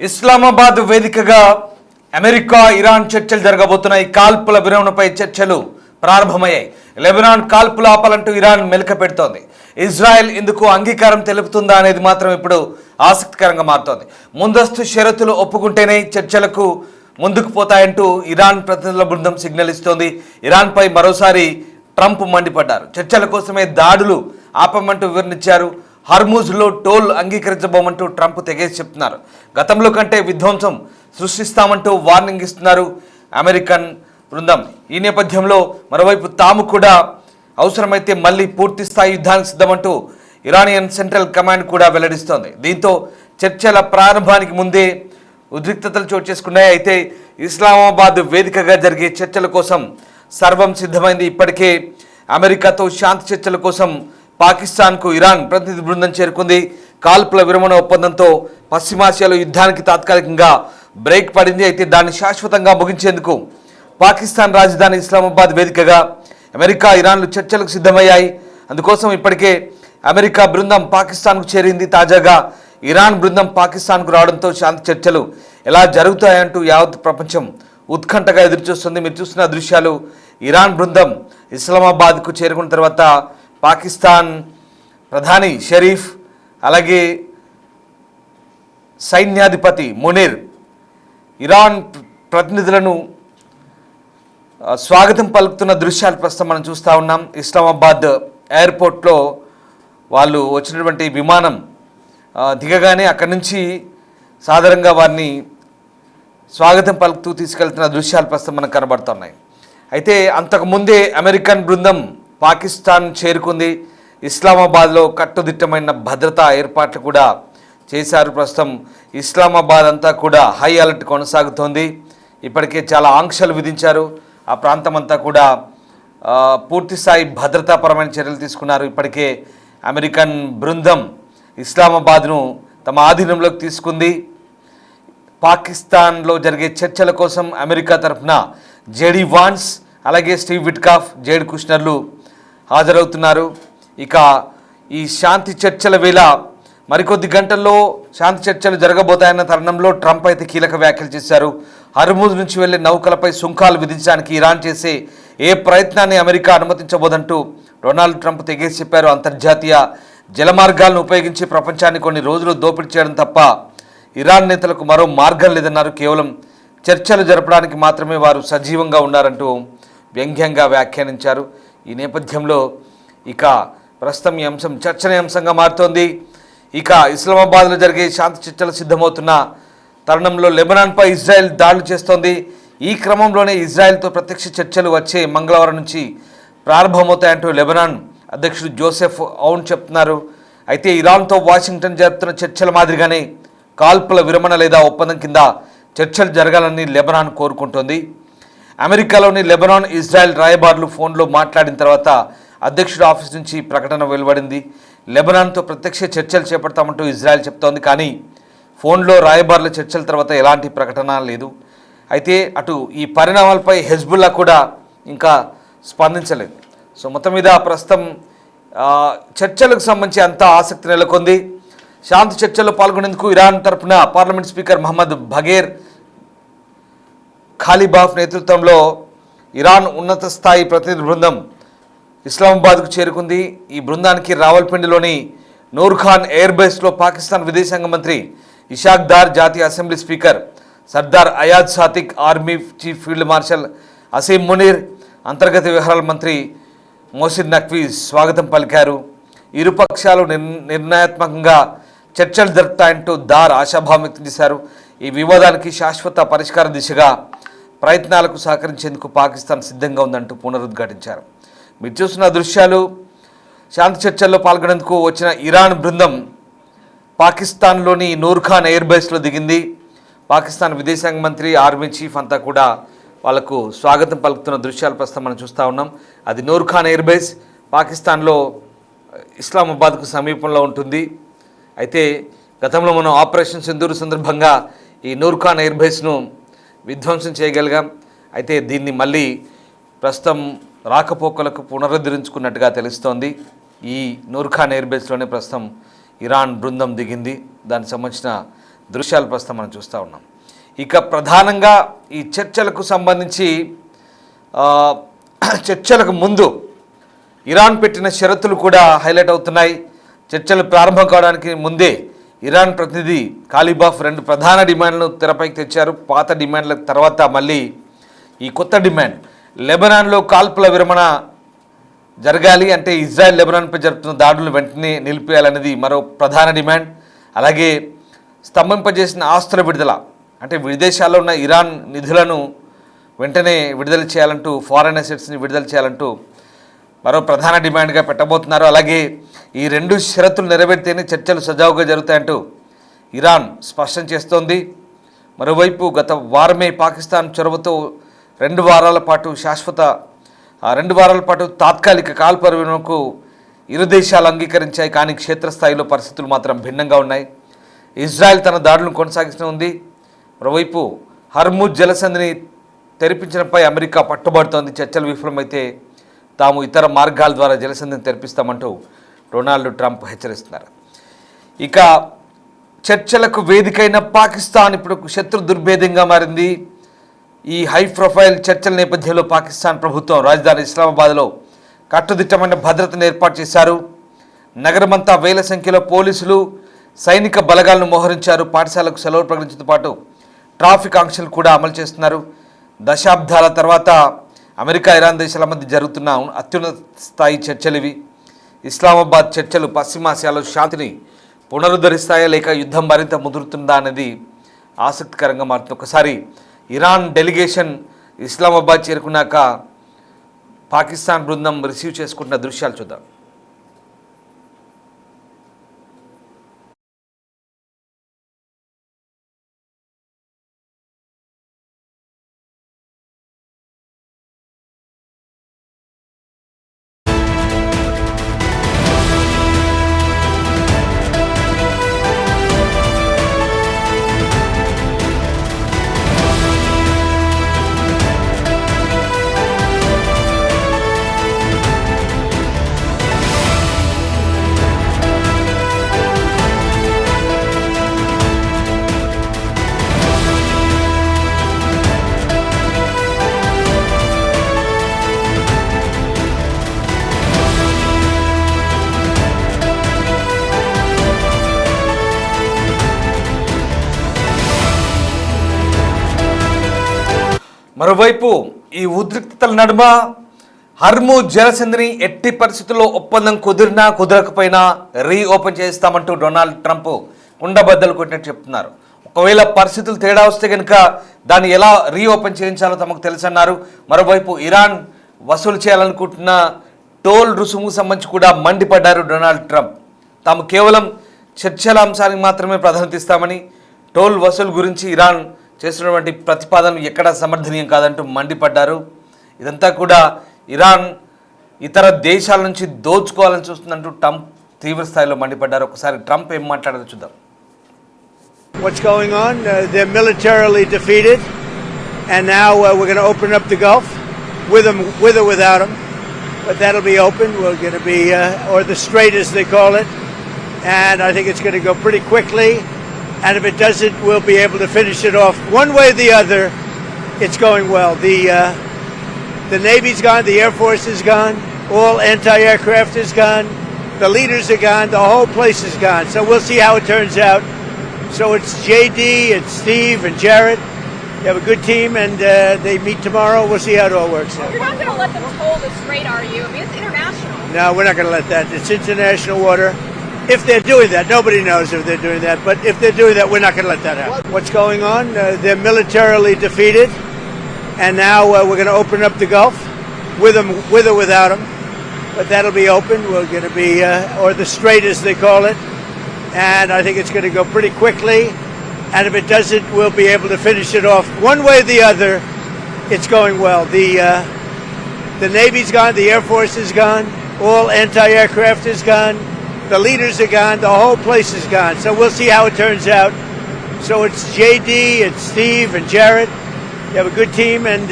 ఇస్లామాబాద్ వేదికగా America Iran చర్చలు జరగబోతున్నాయి. కాల్పుల విరమణపై చర్చలు ప్రారంభమయ్యాయి. లెబనాన్ కాల్పులు ఆపాలంటూ ఇరాన్ మెలిక పెడుతోంది. ఇజ్రాయెల్ ఇందుకు అంగీకారం తెలుపుతుందా అనేది మాత్రం ఇప్పుడు ఆసక్తికరంగా మారుతోంది. ముందస్తు షరతులు ఒప్పుకుంటేనే చర్చలకు ముందుకు పోతాయంటూ ఇరాన్ ప్రతినిధుల బృందం సిగ్నల్ ఇస్తోంది. ఇరాన్పై మరోసారి ట్రంప్ మండిపడ్డారు. చర్చల కోసమే దాడులు ఆపమంటూ వివరణించారు. హర్మూజ్లో టోల్ అంగీకరించబోమంటూ ట్రంప్ తెగేసి చెప్తున్నారు. గతంలో కంటే విధ్వంసం సృష్టిస్తామంటూ వార్నింగ్ ఇస్తున్నారు అమెరికన్ బృందం. ఈ నేపథ్యంలో మరోవైపు తాము కూడా అవసరమైతే మళ్ళీ పూర్తి స్థాయి యుద్ధానికి సిద్ధమంటూ ఇరానియన్ సెంట్రల్ కమాండ్ కూడా వెల్లడిస్తోంది. దీంతో చర్చల ప్రారంభానికి ముందే ఉద్రిక్తతలు చోటు చేసుకున్నాయి. అయితే ఇస్లామాబాద్ వేదికగా జరిగే చర్చల కోసం సర్వం సిద్ధమైంది. ఇప్పటికే అమెరికాతో శాంతి చర్చల కోసం పాకిస్తాన్కు ఇరాన్ ప్రతినిధి బృందం చేరుకుంది. కాల్పుల విరమణ ఒప్పందంతో పశ్చిమాసియాలో యుద్ధానికి తాత్కాలికంగా బ్రేక్ పడింది. అయితే దాన్ని శాశ్వతంగా ముగించేందుకు పాకిస్తాన్ రాజధాని ఇస్లామాబాద్ వేదికగా అమెరికా ఇరాన్లు చర్చలకు సిద్ధమయ్యాయి. అందుకోసం ఇప్పటికే అమెరికా బృందం పాకిస్తాన్కు చేరింది. తాజాగా ఇరాన్ బృందం పాకిస్తాన్కు రావడంతో శాంతి చర్చలు ఎలా జరుగుతాయంటూ యావత్ ప్రపంచం ఉత్కంఠగా ఎదురుచూస్తుంది. మీరు చూస్తున్న దృశ్యాలు ఇరాన్ బృందం ఇస్లామాబాద్కు చేరుకున్న తర్వాత పాకిస్తాన్ ప్రధాని షరీఫ్ అలాగే సైన్యాధిపతి మునీర్ ఇరాన్ ప్రతినిధులను స్వాగతం పలుకుతున్న దృశ్యాలు ప్రస్తుతం మనం చూస్తూ ఉన్నాం. ఇస్లామాబాద్ ఎయిర్పోర్ట్లో వాళ్ళు వచ్చినటువంటి విమానం దిగగానే అక్కడి నుంచి సాధారణంగా వారిని స్వాగతం పలుకుతూ తీసుకెళ్తున్న దృశ్యాలు ప్రస్తుతం మనకు కనబడుతున్నాయి. అయితే అంతకుముందే అమెరికన్ బృందం పాకిస్తాన్ చేరుకుంది. ఇస్లామాబాద్లో కట్టుదిట్టమైన భద్రతా ఏర్పాట్లు కూడా చేశారు. ప్రస్తుతం ఇస్లామాబాద్ అంతా కూడా హై అలర్ట్ కొనసాగుతోంది. ఇప్పటికే చాలా ఆంక్షలు విధించారు. ఆ ప్రాంతం అంతా కూడా పూర్తిస్థాయి భద్రతాపరమైన చర్యలు తీసుకున్నారు. ఇప్పటికే అమెరికన్ బృందం ఇస్లామాబాద్ను తమ ఆధీనంలోకి తీసుకుంది. పాకిస్తాన్లో జరిగే చర్చల కోసం అమెరికా తరఫున జేడీ వాన్స్ అలాగే స్టీవ్ విట్కాఫ్, జేడ్ కుష్నర్లు హాజరవుతున్నారు. ఇక ఈ శాంతి చర్చల వేళ మరికొద్ది గంటల్లో శాంతి చర్చలు జరగబోతాయన్న తరుణంలో ట్రంప్ అయితే కీలక వ్యాఖ్యలు చేశారు. హర్మూజ్ నుంచి వెళ్లే నౌకలపై సుంకాలు విధించడానికి ఇరాన్ చేసే ఏ ప్రయత్నాన్ని అమెరికా అనుమతించబోదంటూ డొనాల్డ్ ట్రంప్ తెగేసి చెప్పారు. అంతర్జాతీయ జలమార్గాలను ఉపయోగించి ప్రపంచాన్ని కొన్ని రోజులు దోపిడీ చేయడం తప్ప ఇరాన్ నేతలకు మరో మార్గం లేదన్నారు. కేవలం చర్చలు జరపడానికి మాత్రమే వారు సజీవంగా ఉన్నారంటూ వ్యంగ్యంగా వ్యాఖ్యానించారు. ఈ నేపథ్యంలో ఇక ప్రస్తుతం ఈ అంశం చర్చనీయాంశంగా మారుతోంది. ఇక ఇస్లామాబాద్లో జరిగే శాంతి చర్చలు సిద్ధమవుతున్న తరుణంలో లెబనాన్పై ఇజ్రాయెల్ దాడులు చేస్తోంది. ఈ క్రమంలోనే ఇజ్రాయెల్తో ప్రత్యక్ష చర్చలు వచ్చే మంగళవారం నుంచి ప్రారంభమవుతాయంటూ లెబనాన్ అధ్యక్షుడు జోసెఫ్ ఔన్ చెప్తున్నారు. అయితే ఇరాన్తో వాషింగ్టన్ జరుపుతున్న చర్చల మాదిరిగానే కాల్పుల విరమణ లేదా ఒప్పందం కింద చర్చలు జరగాలని లెబనాన్ కోరుకుంటోంది. అమెరికాలోని లెబనాన్ ఇజ్రాయెల్ రాయబారులు ఫోన్లో మాట్లాడిన తర్వాత అధ్యక్షుడి ఆఫీస్ నుంచి ప్రకటన వెలువడింది. లెబనాన్తో ప్రత్యక్ష చర్చలు చేపడతామంటూ ఇజ్రాయెల్ చెప్తోంది. కానీ ఫోన్లో రాయబారుల చర్చల తర్వాత ఎలాంటి ప్రకటన లేదు. అయితే అటు ఈ పరిణామాలపై హెజ్బుల్లా కూడా ఇంకా స్పందించలేదు. సో మొత్తం మీద ప్రస్తుతం చర్చలకు సంబంధించి అంతా ఆసక్తి నెలకొంది. శాంతి చర్చల్లో పాల్గొనేందుకు ఇరాన్ తరఫున పార్లమెంట్ స్పీకర్ మహమ్మద్ బఘేర్ ఖాలిబాఫ్ నేతృత్వంలో ఇరాన్ ఉన్నత స్థాయి ప్రతినిధి బృందం ఇస్లామాబాద్కు చేరుకుంది. ఈ బృందానికి రావల్పిండిలోని నూర్ఖాన్ ఎయిర్ బేస్లో పాకిస్తాన్ విదేశాంగ మంత్రి ఇషాక్ దార్, జాతీయ assembly speaker Sardar Ayaz Sadiq, army chief field marshal Asim Munir, అంతర్గత వ్యవహారాల మంత్రి మోసిన్ నఖ్వీ స్వాగతం పలికారు. ఇరుపక్షాలు నిర్ణయాత్మకంగా చర్చలు జరుపుతాయంటూ దార్ ఆశాభావం వ్యక్తం చేశారు. ఈ వివాదానికి శాశ్వత పరిష్కార దిశగా ప్రయత్నాలకు సహకరించేందుకు పాకిస్తాన్ సిద్ధంగా ఉందంటూ పునరుద్ఘాటించారు. మీరు చూస్తున్న దృశ్యాలు శాంతి చర్చల్లో పాల్గొనేందుకు వచ్చిన ఇరాన్ బృందం పాకిస్తాన్లోని నూర్ఖాన్ ఎయిర్ బేస్లో దిగింది. పాకిస్తాన్ విదేశాంగ మంత్రి, ఆర్మీ చీఫ్ అంతా కూడా వాళ్లకు స్వాగతం పలుకుతున్న దృశ్యాలు ప్రస్తుతం మనం చూస్తూ ఉన్నాం. అది నూర్ఖాన్ ఎయిర్ బేస్ పాకిస్తాన్లో ఇస్లామాబాద్కు సమీపంలో ఉంటుంది. అయితే గతంలో మనం ఆపరేషన్ సింధూర్ సందర్భంగా ఈ నూర్ఖాన్ ఎయిర్ బేస్ను విధ్వంసం చేయగలిగాం. అయితే దీన్ని మళ్ళీ ప్రస్తుతం రాకపోకలకు పునరుద్ధరించుకున్నట్టుగా తెలుస్తోంది. ఈ నూర్ఖాన్ ఎయిర్ బేస్లోనే ప్రస్తుతం ఇరాన్ బృందం దిగింది. దానికి సంబంధించిన దృశ్యాలు ప్రస్తుతం మనం చూస్తూ ఉన్నాం. ఇక ప్రధానంగా ఈ చర్చలకు సంబంధించి చర్చలకు ముందు ఇరాన్ పెట్టిన షరతులు కూడా హైలైట్ అవుతున్నాయి. చర్చలు ప్రారంభం కావడానికి ముందే ఇరాన్ ప్రతినిధి కాలిబాఫ్ 2 ప్రధాన డిమాండ్లను తెరపైకి తెచ్చారు. పాత డిమాండ్ల తర్వాత మళ్ళీ ఈ కొత్త డిమాండ్ లెబనాన్లో కాల్పుల విరమణ జరగాలి, అంటే ఇజ్రాయెల్ లెబనాన్పై జరుపుతున్న దాడులను వెంటనే నిలిపేయాలనేది మరో ప్రధాన డిమాండ్. అలాగే స్తంభింపజేసిన ఆస్తుల విడుదల, అంటే విదేశాల్లో ఉన్న ఇరాన్ నిధులను వెంటనే విడుదల చేయాలంటూ, ఫారెన్ అసెట్స్ని విడుదల చేయాలంటూ మరో ప్రధాన డిమాండ్గా పెట్టబోతున్నారు. అలాగే ఈ 2 షరతులు నెరవేరితేనే చర్చలు సజావుగా జరుగుతాయంటూ ఇరాన్ స్పష్టం చేస్తోంది. మరోవైపు గత వారమే పాకిస్తాన్ చొరవతో 2 వారాల పాటు తాత్కాలిక కాల్పుల విరమణకు ఇరు దేశాలు అంగీకరించాయి. కానీ క్షేత్రస్థాయిలో పరిస్థితులు మాత్రం భిన్నంగా ఉన్నాయి. ఇజ్రాయెల్ తన దాడులను కొనసాగిస్తూ ఉంది. మరోవైపు హర్ముజ్ జలసంధిని తెరిపించడంపై అమెరికా పట్టుబడుతోంది. చర్చలు విఫలమైతే తాము ఇతర మార్గాల ద్వారా జలసంధిని తెరిపిస్తామంటూ డొనాల్డ్ ట్రంప్ హెచ్చరిస్తున్నారు. ఇక చర్చలకు వేదికైన పాకిస్తాన్ ఇప్పుడు శత్రు దుర్భేద్యంగా మారింది. ఈ హై ప్రొఫైల్ చర్చల నేపథ్యంలో పాకిస్తాన్ ప్రభుత్వం రాజధాని ఇస్లామాబాద్లో కట్టుదిట్టమైన భద్రతను ఏర్పాటు చేశారు. నగరమంతా వేల సంఖ్యలో పోలీసులు, సైనిక బలగాలను మోహరించారు. పాఠశాలకు సెలవులు ప్రకటించడంతో పాటు ట్రాఫిక్ ఆంక్షలు కూడా అమలు చేస్తున్నారు. దశాబ్దాల తర్వాత అమెరికా, ఇరాన్ దేశాల మధ్య జరుగుతున్న అత్యున్నత స్థాయి చర్చలు ఇవి. ఇస్లామాబాద్ చర్చలు పశ్చిమాసియాలో శాంతిని పునరుద్ధరిస్తాయా లేక యుద్ధం మరింత ముదురుతుందా అనేది ఆసక్తికరంగా మారుతుంది. ఒకసారి ఇరాన్ డెలిగేషన్ ఇస్లామాబాద్ చేరుకున్నాక పాకిస్తాన్ బృందం రిసీవ్ చేసుకుంటున్న దృశ్యాలు చూద్దాం. మరోవైపు ఈ ఉద్రిక్తతల నడుమ హర్ముజ్ జలసంధిని ఎట్టి పరిస్థితుల్లో ఒప్పందం కుదిరినా కుదరకపోయినా రీఓపెన్ చేస్తామంటూ డొనాల్డ్ ట్రంప్ కుండబద్దలు కొట్టినట్టు చెప్తున్నారు. ఒకవేళ పరిస్థితులు తేడా వస్తే కనుక దాన్ని ఎలా రీఓపెన్ చేయించాలో తమకు తెలుసన్నారు. మరోవైపు ఇరాన్ వసూలు చేయాలనుకుంటున్న టోల్ రుసుముకు సంబంధించి కూడా మండిపడ్డారు డొనాల్డ్ ట్రంప్. తాము కేవలం చర్చల అంశానికి మాత్రమే ప్రాధాన్యత ఇస్తామని, టోల్ వసూలు గురించి ఇరాన్ చేస్తున్నటువంటి ప్రతిపాదనలు ఎక్కడా సమర్థనీయం కాదంటూ మండిపడ్డారు. ఇదంతా కూడా ఇరాన్ ఇతర దేశాల నుంచి దోచుకోవాలని చూస్తుందంటూ ట్రంప్ తీవ్ర స్థాయిలో మండిపడ్డారు. ఒకసారి ట్రంప్ ఏం మాట్లాడారో చూద్దాం. What's going on? They're militarily defeated, and now we're going to open up the Gulf with or without them. But that'll be open. We're going to be, or the Strait as they call it, and I think it's going to go pretty quickly. And if it doesn't, we'll be able to finish it off one way or the other. It's going well. The Navy's gone, the Air Force is gone, all anti-aircraft is gone, the leaders are gone, the whole place is gone. So we'll see how it turns out. So it's JD, it's Steve and Jared. They have a good team, and they meet tomorrow. We'll see how it all works out. You're not going to let them toll the Strait, are you? I mean, it's international. No, we're not going to let that. It's international water. If they're doing that, nobody knows if they're doing that, but if they're doing that, we're not going to let that happen. What's going on? They're militarily defeated, and now we're going to open up the Gulf with or without them. But that'll be open. We're going to be, or the Strait as they call it, and I think it's going to go pretty quickly. And if it doesn't, we'll be able to finish it off one way or the other. It's going well. The Navy's gone, the Air Force is gone, all anti-aircraft is gone. The leaders are gone. The whole place is gone. So we'll see how it turns out. So it's JD, it's Steve and Jared. They have a good team, and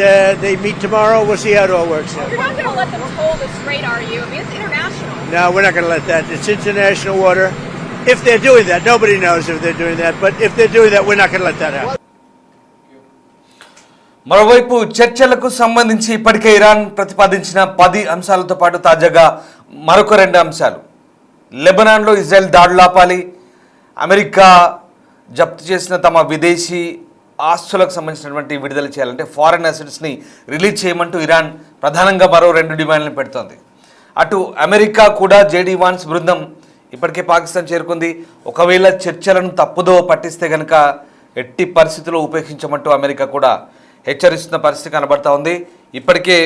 they meet tomorrow. We'll see how it all works out. You're not going to let them toll the Strait, are you? I mean, it's international. No, we're not going to let that. It's international water. If they're doing that, nobody knows if they're doing that, but if they're doing that, we're not going to let that happen. మరోవైపు చర్చలకు సంబంధించి ఇప్పటికే Iran ప్రతిపాదించిన 10 అంశాలతో పాటు తాజాగా మరొక 2 అంశాలు. లెబనాన్లో ఇజ్రాయెల్ దాడులు ఆపాలి, అమెరికా జప్తు చేసిన తమ విదేశీ ఆస్తులకు సంబంధించినటువంటి విడుదల చేయాలంటే ఫారెన్ అసెట్స్ని రిలీజ్ చేయమంటూ ఇరాన్ ప్రధానంగా మరో 2 డిమాండ్లను పెడుతోంది. అటు అమెరికా కూడా జేడీ వాన్స్ బృందం ఇప్పటికే పాకిస్తాన్ చేరుకుంది. ఒకవేళ చర్చలను తప్పుదో పట్టిస్తే కనుక ఎట్టి పరిస్థితుల్లో ఉపేక్షించమంటూ అమెరికా కూడా హెచ్చరిస్తున్న పరిస్థితి కనబడతా ఉంది. ఇప్పటికే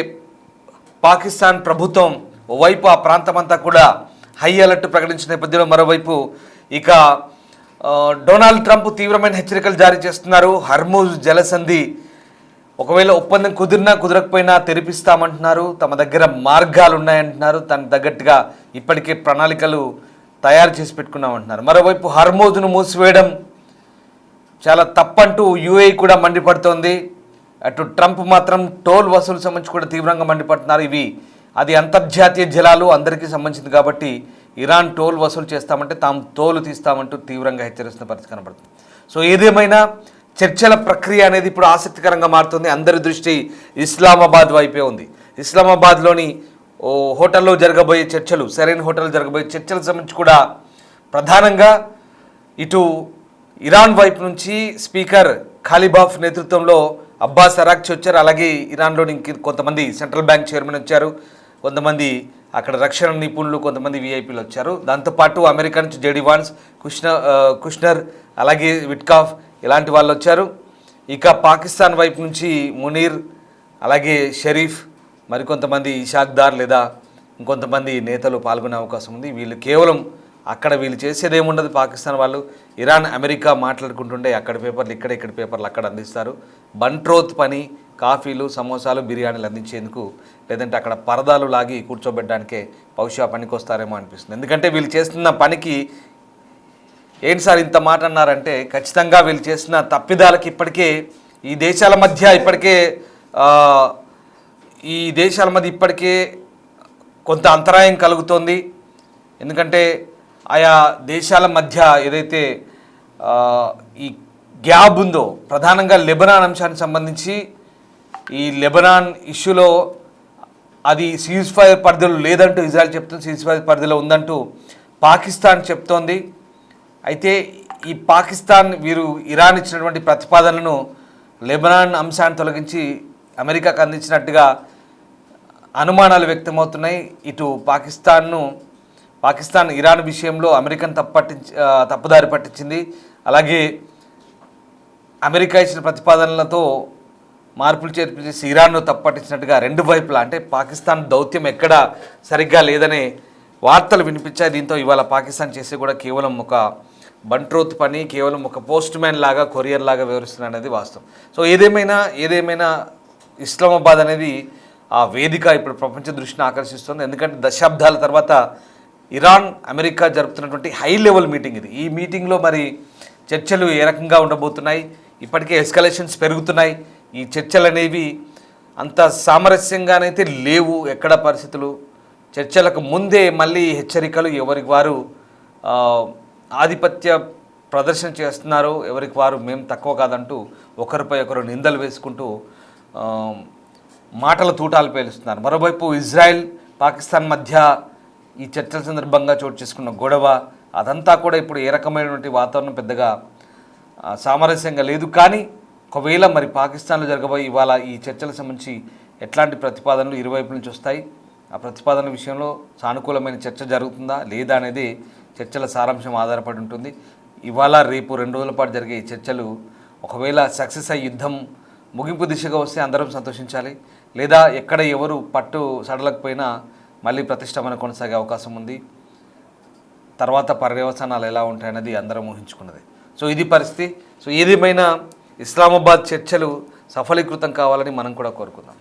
పాకిస్తాన్ ప్రభుత్వం ఓవైపు ఆ ప్రాంతమంతా కూడా హై అలర్ట్ ప్రకటించిన నేపథ్యంలో మరోవైపు ఇక డొనాల్డ్ ట్రంప్ తీవ్రమైన హెచ్చరికలు జారీ చేస్తున్నారు. హర్మూజ్ జలసంధి ఒకవేళ ఒప్పందం కుదిరినా కుదరకపోయినా తెరిపిస్తామంటున్నారు. తమ దగ్గర మార్గాలు ఉన్నాయంటున్నారు. దానికి తగ్గట్టుగా ఇప్పటికే ప్రణాళికలు తయారు చేసి పెట్టుకున్నామంటున్నారు. మరోవైపు హర్మూజ్ను మూసివేయడం చాలా తప్పంటూ యూఏఈ కూడా మండిపడుతోంది. అటు ట్రంప్ మాత్రం టోల్ వసూలు సంబంధించి కూడా తీవ్రంగా మండిపడుతున్నారు. అది అంతర్జాతీయ జలాలు అందరికీ సంబంధించింది కాబట్టి ఇరాన్ టోల్ వసూలు చేస్తామంటే తాము తోలు తీస్తామంటూ తీవ్రంగా హెచ్చరిస్తున్న పరిస్థితి కనబడుతుంది. సో ఏదేమైనా చర్చల ప్రక్రియ అనేది ఇప్పుడు ఆసక్తికరంగా మారుతుంది. అందరి దృష్టి ఇస్లామాబాద్ వైపే ఉంది. ఇస్లామాబాద్లోని హోటల్లో జరగబోయే చర్చలు, సరైన హోటల్లో జరగబోయే చర్చలకు సంబంధించి కూడా ప్రధానంగా ఇటు ఇరాన్ వైపు నుంచి స్పీకర్ ఖాలిబాఫ్ నేతృత్వంలో అబ్బాస్ అరాక్చి వచ్చారు. అలాగే ఇరాన్లోని కొంతమంది సెంట్రల్ బ్యాంక్ చైర్మన్ వచ్చారు, కొంతమంది అక్కడ రక్షణ నిపుణులు, కొంతమంది విఐపీలు వచ్చారు. దాంతోపాటు అమెరికా నుంచి జేడీ వాన్స్, కుష్నర్, అలాగే విట్కాఫ్ ఇలాంటి వాళ్ళు వచ్చారు. ఇక పాకిస్తాన్ వైపు నుంచి మునీర్, అలాగే షరీఫ్, మరికొంతమంది ఇషాక్దార్ లేదా ఇంకొంతమంది నేతలు పాల్గొనే అవకాశం ఉంది. వీళ్ళు కేవలం అక్కడ వీళ్ళు చేసేదేముండదు. పాకిస్తాన్ వాళ్ళు ఇరాన్ అమెరికా మాట్లాడుకుంటుంటే అక్కడ పేపర్లు ఇక్కడ పేపర్లు అక్కడ అందిస్తారు. బంట్రోత్ పని కాఫీలు, సమోసాలు, బిర్యానీలు అందించేందుకు, లేదంటే అక్కడ పరదాలు లాగి కూర్చోబెట్టడానికే బహుశా పనికి వస్తారేమో అనిపిస్తుంది. ఎందుకంటే వీళ్ళు చేస్తున్న పనికి ఏంటి సార్ ఇంత మాట అన్నారంటే ఖచ్చితంగా వీళ్ళు చేసిన తప్పిదాలకి ఇప్పటికే ఈ దేశాల మధ్య ఇప్పటికే కొంత అంతరాయం కలుగుతోంది. ఎందుకంటే ఆయా దేశాల మధ్య ఏదైతే ఈ గ్యాప్ ఉందో, ప్రధానంగా లెబనాన్ అంశానికి సంబంధించి ఈ లెబనాన్ ఇష్యూలో అది సీజ్ ఫైర్ పరిధిలో లేదంటూ ఇజ్రాయెల్ చెప్తుంది, సీజ్ ఫైర్ పరిధిలో ఉందంటూ పాకిస్తాన్ చెప్తోంది. అయితే ఈ పాకిస్తాన్ వీరు ఇరాన్ ఇచ్చినటువంటి ప్రతిపాదనలను లెబనాన్ అంశాన్ని తొలగించి అమెరికాకు అందించినట్టుగా అనుమానాలు వ్యక్తమవుతున్నాయి. ఇటు పాకిస్తాన్ ఇరాన్ విషయంలో అమెరికాను తప్పుదారి పట్టించింది. అలాగే అమెరికా ఇచ్చిన ప్రతిపాదనలతో మార్పులు చేర్పులు చేసి ఇరాన్ను తప్పట్టించినట్టుగా రెండు వైపులా అంటే పాకిస్తాన్ దౌత్యం ఎక్కడ సరిగ్గా లేదనే వార్తలు వినిపించాయి. దీంతో ఇవాళ పాకిస్తాన్ చేసే కూడా కేవలం ఒక బంట్రోత్ పని, కేవలం ఒక పోస్ట్ మ్యాన్ లాగా, కొరియర్ లాగా వ్యవహరిస్తున్న అనేది వాస్తవం. సో ఏదేమైనా ఇస్లామాబాద్ అనేది ఆ వేదిక ఇప్పుడు ప్రపంచ దృష్టిని ఆకర్షిస్తుంది. ఎందుకంటే దశాబ్దాల తర్వాత ఇరాన్ అమెరికా జరుపుతున్నటువంటి హై లెవెల్ మీటింగ్ ఇది. ఈ మీటింగ్లో మరి చర్చలు ఏ రకంగా ఉండబోతున్నాయి, ఇప్పటికే ఎస్కలేషన్స్ పెరుగుతున్నాయి. ఈ చర్చలు అనేవి అంత సామరస్యంగానైతే లేవు. ఎక్కడ పరిస్థితులు చర్చలకు ముందే మళ్ళీ హెచ్చరికలు, ఎవరికి వారు ఆధిపత్య ప్రదర్శన చేస్తున్నారు, ఎవరికి వారు మేము తక్కువ కాదంటూ ఒకరిపై ఒకరు నిందలు వేసుకుంటూ మాటల తూటాలు పేలుస్తున్నారు. మరోవైపు ఇజ్రాయెల్ పాకిస్తాన్ మధ్య ఈ చర్చల సందర్భంగా చోటు చేసుకున్న గొడవ అదంతా కూడా ఇప్పుడు ఏ రకమైనటువంటి వాతావరణం పెద్దగా సామరస్యంగా లేదు. కానీ ఒకవేళ మరి పాకిస్తాన్లో జరగబోయే ఇవాళ ఈ చర్చలకు సంబంధించి ఎట్లాంటి ప్రతిపాదనలు ఇరువైపు నుంచి వస్తాయి, ఆ ప్రతిపాదనల విషయంలో సానుకూలమైన చర్చ జరుగుతుందా లేదా అనేది చర్చల సారాంశం ఆధారపడి ఉంటుంది. ఇవాళ రేపు 2 రోజుల పాటు జరిగే ఈ చర్చలు ఒకవేళ సక్సెస్ అయ్యి యుద్ధం ముగింపు దిశగా వస్తే అందరం సంతోషించాలి. లేదా ఎక్కడ ఎవరు పట్టు సడలకపోయినా మళ్ళీ ప్రతిష్టంభన కొనసాగే అవకాశం ఉంది. తర్వాత పర్యవసానాలు ఎలా ఉంటాయన్నది అందరం ఊహించుకున్నది. సో ఇది పరిస్థితి. సో ఏదేమైనా ఇస్లామాబాద్ చర్చలు సఫలీకృతం కావాలని మనం కూడా కోరుకుందాం.